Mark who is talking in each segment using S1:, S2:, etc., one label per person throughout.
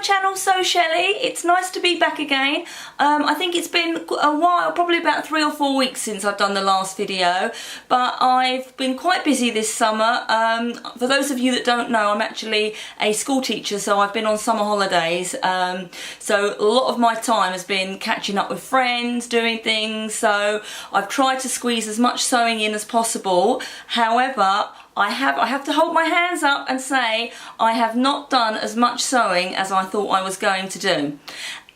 S1: channel SewShelley. It's nice to be back again. I think it's been a while, probably about 3 or 4 weeks since I've done the last video, but I've been quite busy this summer. For those of you that don't know, I'm actually a school teacher, so I've been on summer holidays, so a lot of my time has been catching up with friends, doing things, so I've tried to squeeze as much sewing in as possible. However, I have to hold my hands up and say I have not done as much sewing as I thought I was going to do.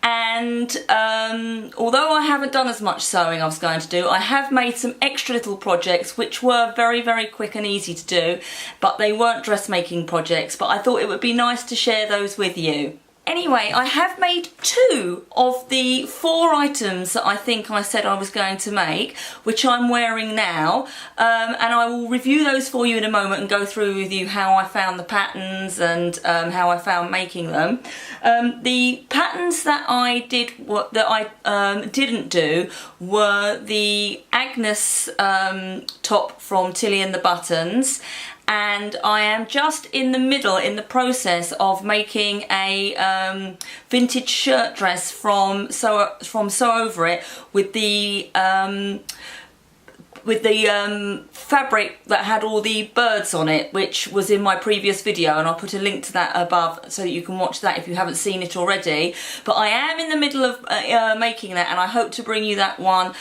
S1: And although I haven't done as much sewing I was going to do, I have made some extra little projects which were very, very quick and easy to do, but they weren't dressmaking projects, but I thought it would be nice to share those with you. Anyway, I have made 2 of the 4 items that I think I said I was going to make, which I'm wearing now, and I will review those for you in a moment and go through with you how I found the patterns and how I found making them. The patterns that I didn't do were the Agnes top from Tilly and the Buttons, and I am just in the process of making a vintage shirt dress from Sew Over It with the fabric that had all the birds on it, which was in my previous video, and I'll put a link to that above so that you can watch that if you haven't seen it already. But I am in the middle of making that, and I hope to bring you that one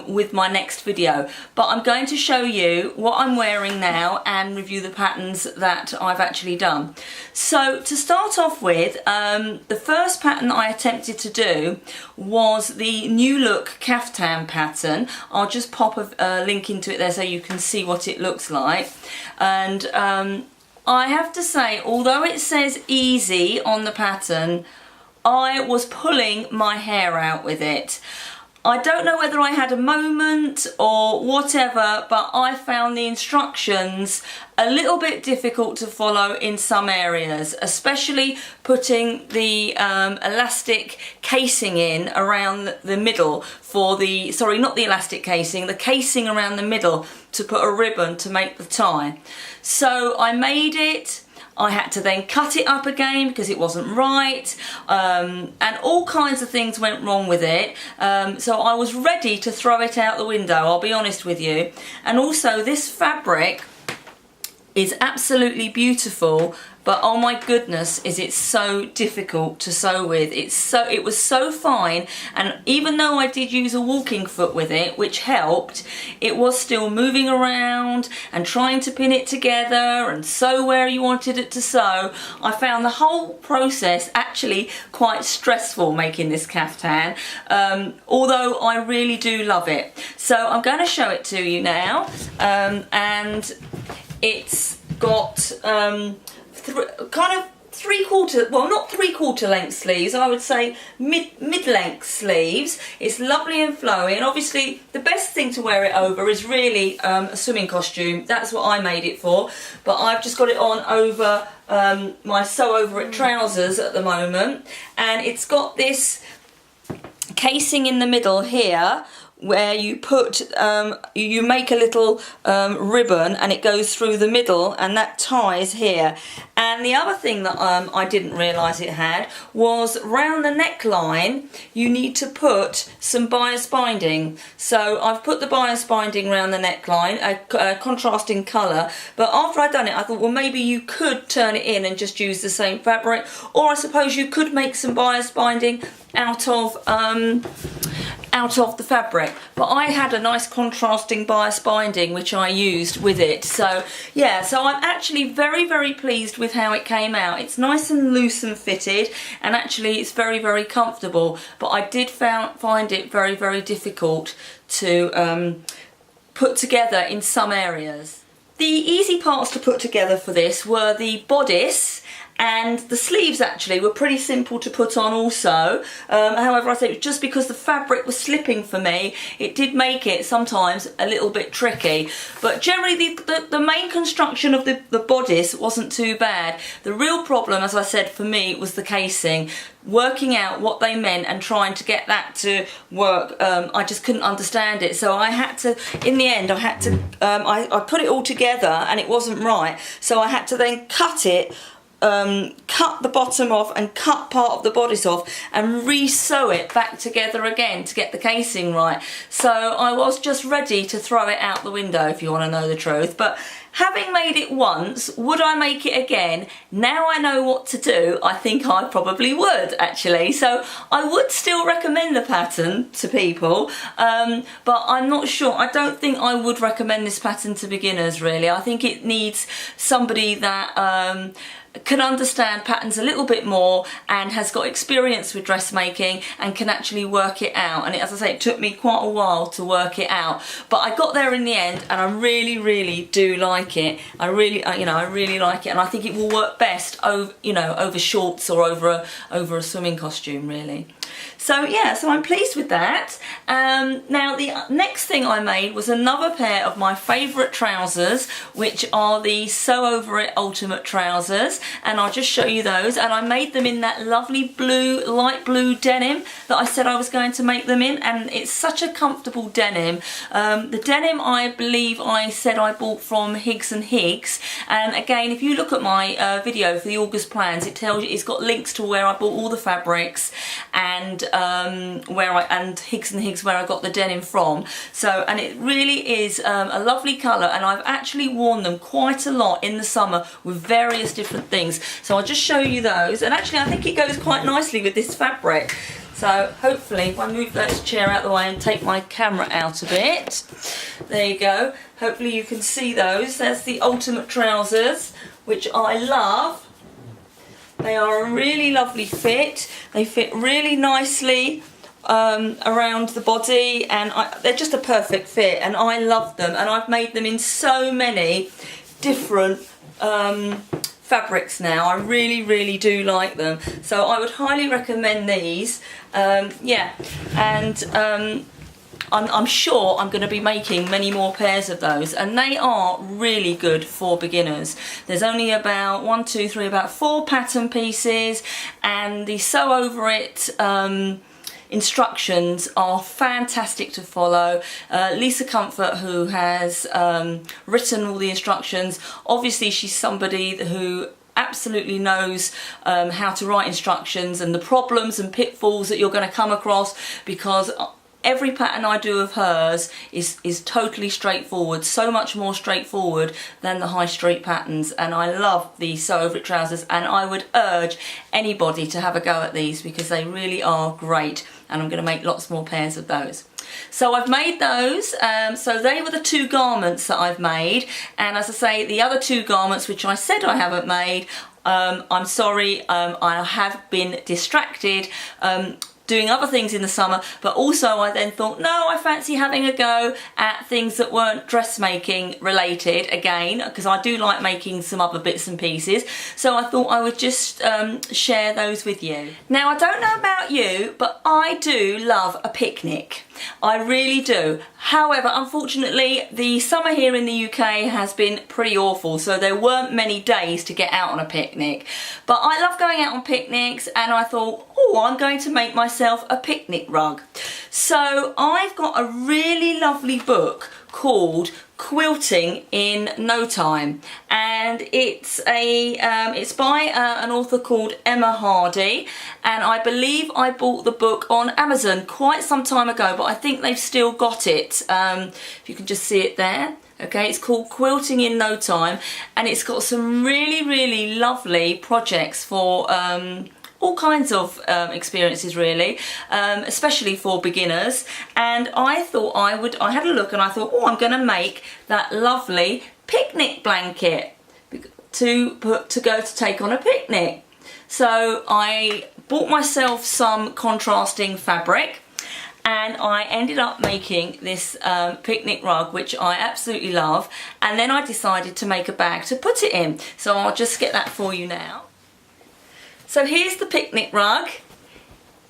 S1: with my next video. But I'm going to show you what I'm wearing now and review the patterns that I've actually done. So to start off with, the first pattern I attempted to do was the new Look Kaftan pattern. I'll just pop a link into it there so you can see what it looks like. And I have to say, although it says easy on the pattern, I was pulling my hair out with it. I don't know whether I had a moment or whatever, but I found the instructions a little bit difficult to follow in some areas, especially putting the elastic casing in around the middle for the, sorry, not the elastic casing, the casing around the middle to put a ribbon to make the tie. So I made it. I had to then cut it up again because it wasn't right, and all kinds of things went wrong with it, so I was ready to throw it out the window, I'll be honest with you. And also this fabric is absolutely beautiful, but oh my goodness, is it so difficult to sew with. It was so fine, and even though I did use a walking foot with it, which helped, it was still moving around and trying to pin it together and sew where you wanted it to sew. I found the whole process actually quite stressful making this caftan, although I really do love it. So I'm going to show it to you now, and it's got kind of 3/4, well, not 3/4 length sleeves, I would say mid-length sleeves. It's lovely and flowy, and obviously the best thing to wear it over is really a swimming costume. That's what I made it for, but I've just got it on over my Sew Over It trousers at the moment, and it's got this casing in the middle here where you put, you make a little ribbon and it goes through the middle and that ties here. And the other thing that I didn't realise it had was round the neckline you need to put some bias binding. So I've put the bias binding round the neckline, a contrasting colour, but after I'd done it I thought, well, maybe you could turn it in and just use the same fabric, or I suppose you could make some bias binding out of the fabric, but I had a nice contrasting bias binding which I used with it. So yeah, so I'm actually very, very pleased with how it came out. It's nice and loose and fitted, and actually it's very, very comfortable, but I did find it very, very difficult to put together in some areas. The easy parts to put together for this were the bodice, and the sleeves actually were pretty simple to put on also. However, I think just because the fabric was slipping for me, it did make it sometimes a little bit tricky. But generally the main construction of the bodice wasn't too bad. The real problem, as I said, for me was the casing. Working out what they meant and trying to get that to work, I just couldn't understand it. So I had to, in the end, I put it all together and it wasn't right. So I had to then cut it cut the bottom off and cut part of the bodice off and re-sew it back together again to get the casing right. So I was just ready to throw it out the window, if you want to know the truth. But having made it once, would I make it again? Now I know what to do, I think I probably would, actually. So I would still recommend the pattern to people, but I'm not sure. I don't think I would recommend this pattern to beginners, really. I think it needs somebody that can understand patterns a little bit more and has got experience with dressmaking and can actually work it out. And as I say, it took me quite a while to work it out, but I got there in the end, and I really do like it. I really like it, and I think it will work best over, over shorts or over a swimming costume, really. So yeah, so I'm pleased with that. Now the next thing I made was another pair of my favourite trousers, which are the Sew Over It Ultimate trousers, and I'll just show you those. And I made them in that lovely blue, light blue denim that I said I was going to make them in, and it's such a comfortable denim. The denim, I believe I said I bought from Higgs and Higgs, and again, if you look at my video for the August plans, it tells you, it's got links to where I bought all the fabrics and Higgs and Higgs where I got the denim from. So, and it really is a lovely colour, and I've actually worn them quite a lot in the summer with various different things. So I'll just show you those, and actually I think it goes quite nicely with this fabric. So hopefully, if I move that chair out of the way and take my camera out a bit, there you go. Hopefully you can see those. There's the Ultimate trousers, which I love. They are a really lovely fit. They fit really nicely around the body, and they're just a perfect fit, and I love them, and I've made them in so many different fabrics now. I really do like them, so I would highly recommend these. Yeah, and I'm sure I'm going to be making many more pairs of those, and they are really good for beginners. There's only about about 4 pattern pieces, and the Sew Over It instructions are fantastic to follow. Lisa Comfort, who has written all the instructions, obviously she's somebody who absolutely knows how to write instructions and the problems and pitfalls that you're going to come across, because every pattern I do of hers is totally straightforward, so much more straightforward than the high street patterns, and I love the Sew Over It trousers, and I would urge anybody to have a go at these because they really are great, and I'm going to make lots more pairs of those. So I've made those, so they were the 2 garments that I've made, and as I say, the other 2 garments which I said I haven't made, I'm sorry, I have been distracted doing other things in the summer, but also I then thought, no, I fancy having a go at things that weren't dressmaking related again, because I do like making some other bits and pieces, so I thought I would just share those with you. Now, I don't know about you, but I do love a picnic. I really do. However, unfortunately, the summer here in the UK has been pretty awful, so there weren't many days to get out on a picnic. But I love going out on picnics, and I thought, oh, I'm going to make myself a picnic rug. So I've got a really lovely book called Quilting in No Time, and it's by an author called Emma Hardy, and I believe I bought the book on Amazon quite some time ago, but I think they've still got it. If you can just see it there. Okay, it's called Quilting in No Time, and it's got some really lovely projects for all kinds of experiences, really, especially for beginners. And I thought I had a look, and I thought, oh, I'm going to make that lovely picnic blanket to go to take on a picnic. So I bought myself some contrasting fabric, and I ended up making this picnic rug, which I absolutely love, and then I decided to make a bag to put it in. So I'll just get that for you now. So here's the picnic rug.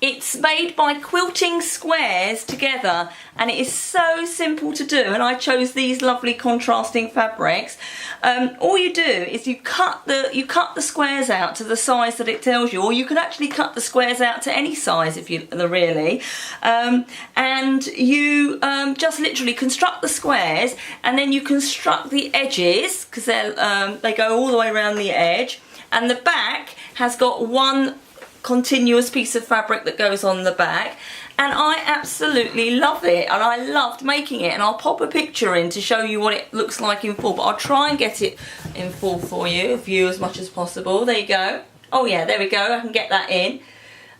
S1: It's made by quilting squares together, and it is so simple to do, and I chose these lovely contrasting fabrics. All you do is you cut the squares out to the size that it tells you, or you can actually cut the squares out to any size if you really, and you just literally construct the squares, and then you construct the edges, because they go all the way around the edge. and the back has got one continuous piece of fabric that goes on the back, and I absolutely love it, and I loved making it, and I'll pop a picture in to show you what it looks like in full, but I'll try and get it in full for you, view as much as possible. There you go. Oh yeah, there we go, I can get that in.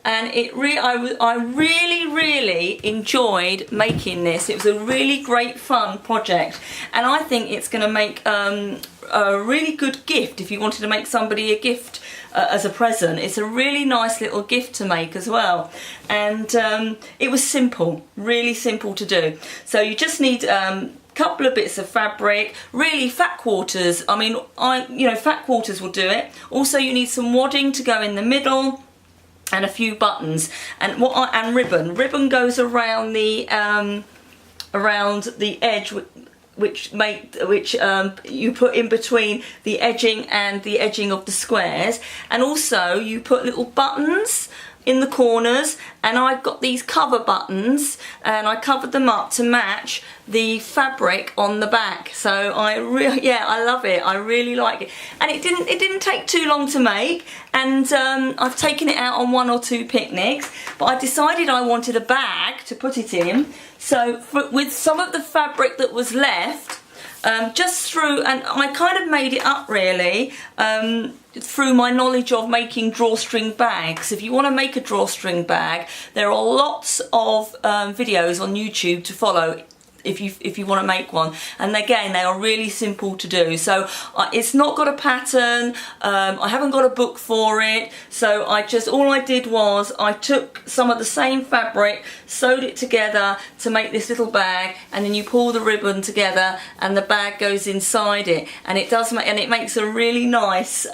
S1: And I really enjoyed making this. It was a really great fun project, and I think it's going to make a really good gift if you wanted to make somebody a gift as a present. It's a really nice little gift to make as well, and it was simple, really simple to do. So you just need couple of bits of fabric, really fat quarters. I mean, fat quarters will do it. Also, you need some wadding to go in the middle, and a few buttons, and ribbon. Ribbon goes around the edge, which you put in between the edging and the edging of the squares, and also you put little buttons in the corners, and I've got these cover buttons, and I covered them up to match the fabric on the back. So I love it. I really like it, and it didn't take too long to make, and I've taken it out on 1 or 2 picnics, but I decided I wanted a bag to put it in. So with some of the fabric that was left, and I kind of made it up really through my knowledge of making drawstring bags. If you want to make a drawstring bag, there are lots of videos on YouTube to follow if you want to make one, and again, they are really simple to do. So it's not got a pattern, I haven't got a book for it, so all I did was I took some of the same fabric, sewed it together to make this little bag, and then you pull the ribbon together and the bag goes inside it, and it makes a really nice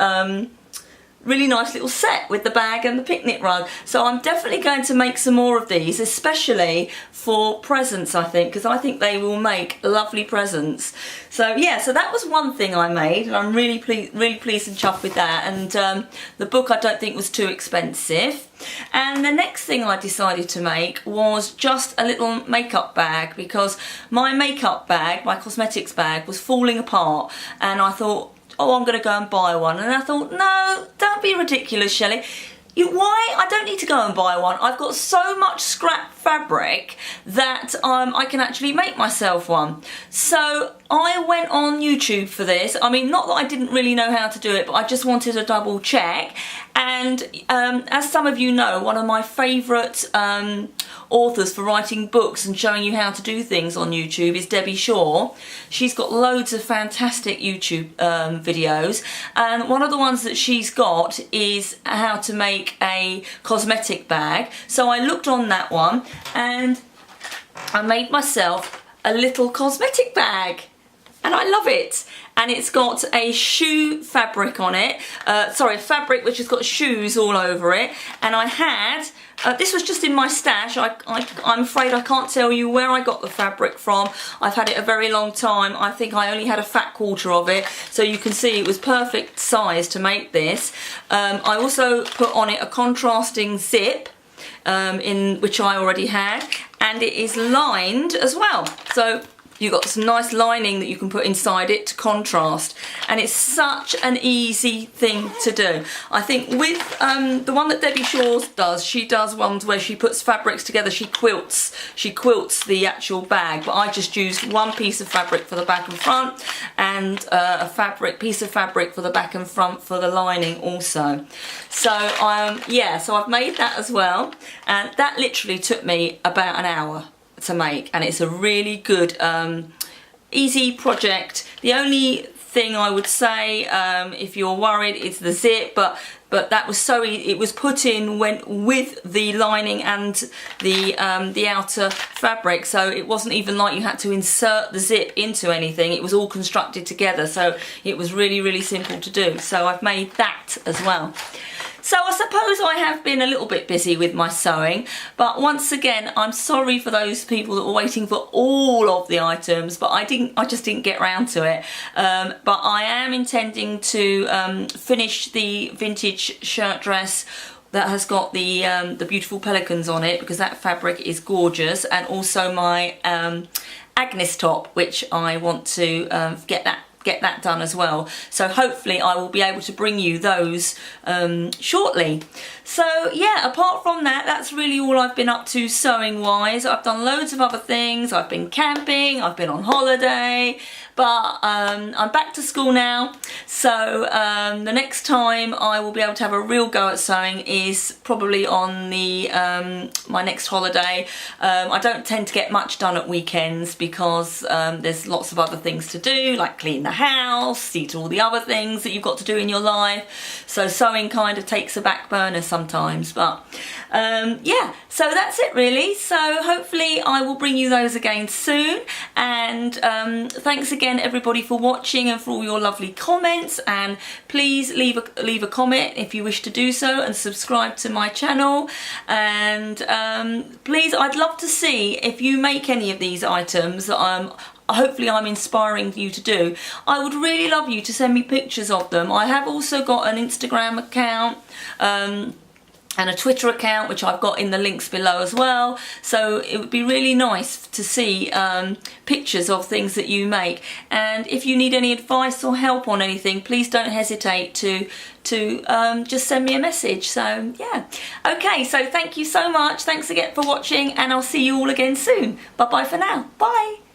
S1: little set with the bag and the picnic rug. So I'm definitely going to make some more of these, especially for presents, I think, because I think they will make lovely presents. So yeah, so that was one thing I made, and I'm really pleased and chuffed with that. And the book I don't think was too expensive. And the next thing I decided to make was just a little makeup bag, because my makeup bag, my cosmetics bag, was falling apart, and I thought, oh, I'm going to go and buy one. And I thought, no, don't be ridiculous, Shelley. Why? I don't need to go and buy one. I've got so much scrap fabric that I can actually make myself one. So I went on YouTube for this. I mean, not that I didn't really know how to do it, but I just wanted to double check. And as some of you know, one of my favourite authors for writing books and showing you how to do things on YouTube is Debbie Shaw. She's got loads of fantastic YouTube videos, and one of the ones that she's got is how to make a cosmetic bag. So I looked on that one and I made myself a little cosmetic bag, and I love it. And it's got a shoe fabric on it, fabric which has got shoes all over it. And I had, this was just in my stash. I'm afraid I can't tell you where I got the fabric from. I've had it a very long time. I think I only had a fat quarter of it, so you can see it was perfect size to make this. I also put on it a contrasting zip, which I already had, and it is lined as well. So you've got some nice lining that you can put inside it to contrast, and it's such an easy thing to do. I think with the one that Debbie Shaw does, she does ones where she puts fabrics together, she quilts the actual bag, but I just used one piece of fabric for the back and front, and a piece of fabric for the back and front for the lining also. So so I've made that as well, and that literally took me about an hour to make, and it's a really good easy project. The only thing I would say, if you're worried, is the zip, but that was so easy. It was put in with the lining and the outer fabric, so it wasn't even like you had to insert the zip into anything. It was all constructed together, so it was really simple to do. So I've made that as well. So I suppose I have been a little bit busy with my sewing, but once again, I'm sorry for those people that were waiting for all of the items, but I just didn't get around to it. But I am intending to finish the vintage shirt dress that has got the beautiful pelicans on it, because that fabric is gorgeous, and also my Agnes top, which I want to get get that done as well. So hopefully I will be able to bring you those shortly. So yeah, apart from that, that's really all I've been up to sewing wise. I've done loads of other things. I've been camping, I've been on holiday, but I'm back to school now. So the next time I will be able to have a real go at sewing is probably on the my next holiday. I don't tend to get much done at weekends because there's lots of other things to do, like clean the house, see to all the other things that you've got to do in your life. So sewing kind of takes a back burner sometimes, but yeah, so that's it really. So hopefully I will bring you those again soon, and thanks again everybody for watching and for all your lovely comments, and please leave a comment if you wish to do so, and subscribe to my channel. And please, I'd love to see if you make any of these items that hopefully I'm inspiring you to do. I would really love you to send me pictures of them. I have also got an Instagram account and a Twitter account, which I've got in the links below as well. So it would be really nice to see pictures of things that you make. And if you need any advice or help on anything, please don't hesitate to just send me a message. So yeah, okay, so thank you so much. Thanks again for watching, and I'll see you all again soon. Bye bye for now. Bye.